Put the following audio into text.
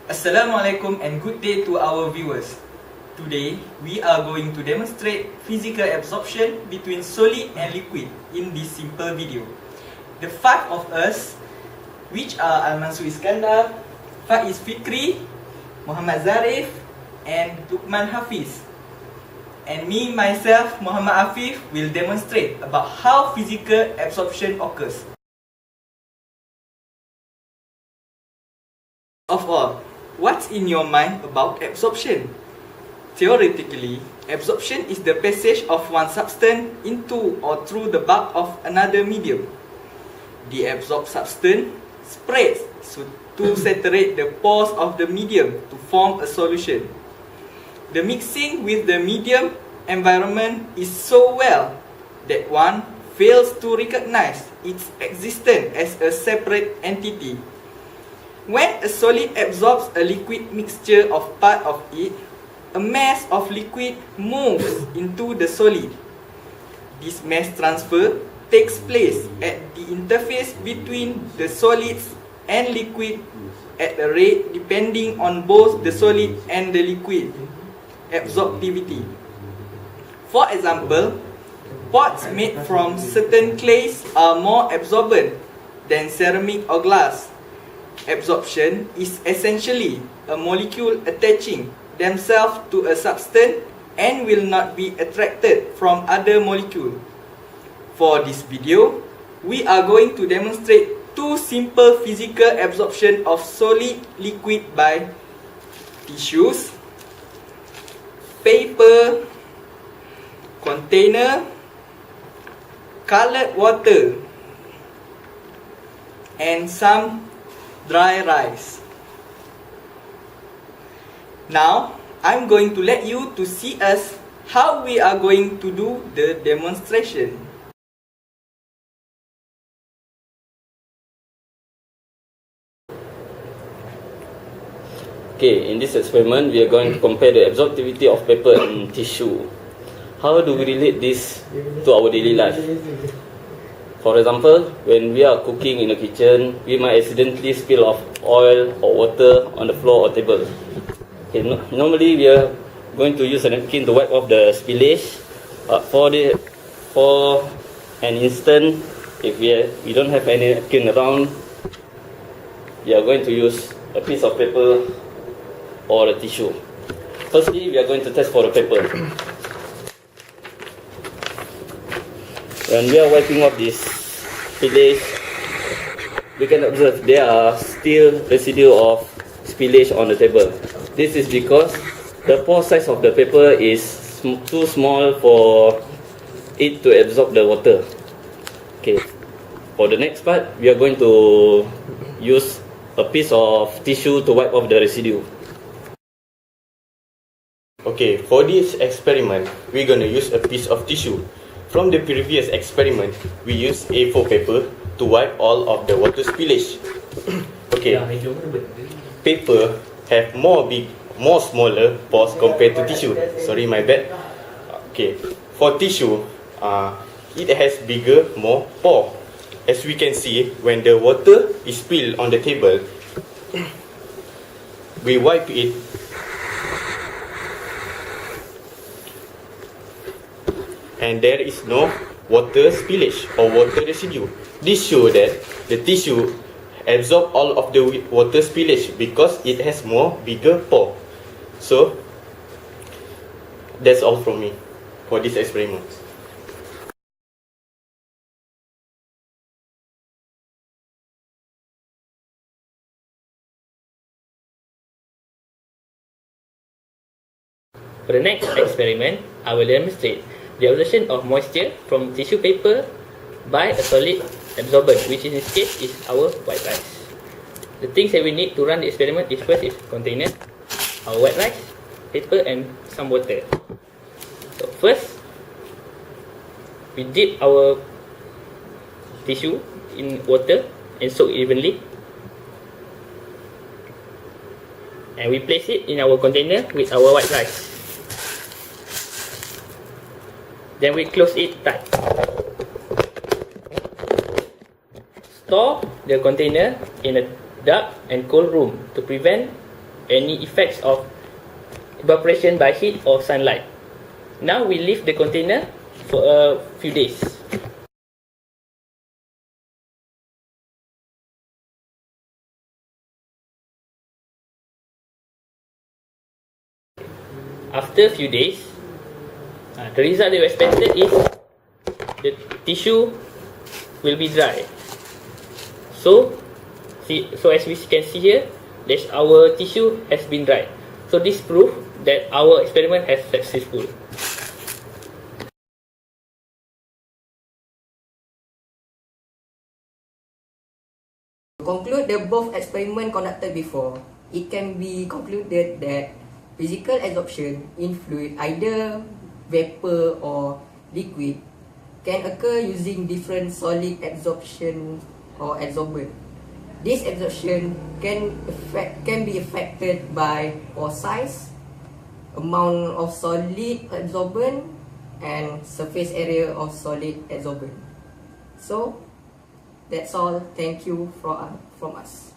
Assalamualaikum and good day to our viewers. Today, we are going to demonstrate physical absorption between solid and liquid in this simple video. The five of us, which are Al-Mansur Iskandar, Faiz Fikri, Muhammad Zarif, and Lukman Hafiz. And me, myself, Muhammad Afif, will demonstrate about how physical absorption occurs. Of all, what's in your mind about absorption? Theoretically, absorption is the passage of one substance into or through the bulk of another medium. The absorbed substance spreads to saturate the pores of the medium to form a solution. The mixing with the medium environment is so well that one fails to recognize its existence as a separate entity. When a solid absorbs a liquid mixture of part of it, a mass of liquid moves into the solid. This mass transfer takes place at the interface between the solids and liquid at a rate depending on both the solid and the liquid absorptivity. For example, pots made from certain clays are more absorbent than ceramic or glass. Absorption is essentially a molecule attaching themselves to a substance and will not be attracted from other molecules. For this video, we are going to demonstrate two simple physical absorption of solid liquid by tissues, paper, container, colored water, and some dry rice. Now, I'm going to let you to see us how we are going to do the demonstration. Okay, in this experiment, we are going to compare the absorptivity of paper and tissue. How do we relate this to our daily life? For example, when we are cooking in the kitchen, we might accidentally spill off oil or water on the floor or table. Okay, normally, we are going to use a napkin to wipe off the spillage. For an instant, if we don't have any napkin around, we are going to use a piece of paper or a tissue. Firstly, we are going to test for the paper. When we are wiping off this spillage, we can observe there are still residue of spillage on the table. This is because the pore size of the paper is too small for it to absorb the water. Okay. For the next part, we are going to use a piece of tissue to wipe off the residue. Okay, for this experiment, we're going to use a piece of tissue. From the previous experiment, we used A4 paper to wipe all of the water spillage. Okay, paper have more smaller pores compared to tissue. Sorry, my bad. Okay, for tissue, it has bigger, more pore. As we can see, when the water is spilled on the table, we wipe it. And there is no water spillage or water residue. This shows that the tissue absorbs all of the water spillage because it has more bigger pore. So that's all from me for this experiment. For the next experiment, I will demonstrate the absorption of moisture from tissue paper by a solid absorbent, which in this case is our white rice. The things that we need to run the experiment is first is container, our white rice, paper and some water. So first, we dip our tissue in water and soak evenly. And we place it in our container with our white rice. Then we close it tight. Store the container in a dark and cold room to prevent any effects of evaporation by heat or sunlight. Now we leave the container for a few days. After a few days, the result that we expected is the tissue will be dry. So as we can see here, our tissue has been dry. So this proves that our experiment has successful. To conclude the both experiment conducted before, it can be concluded that physical adsorption in fluid, either vapor or liquid, can occur using different solid absorption or absorbent. This absorption can be affected by pore size, amount of solid absorbent, and surface area of solid absorbent. So that's all. Thank you from us.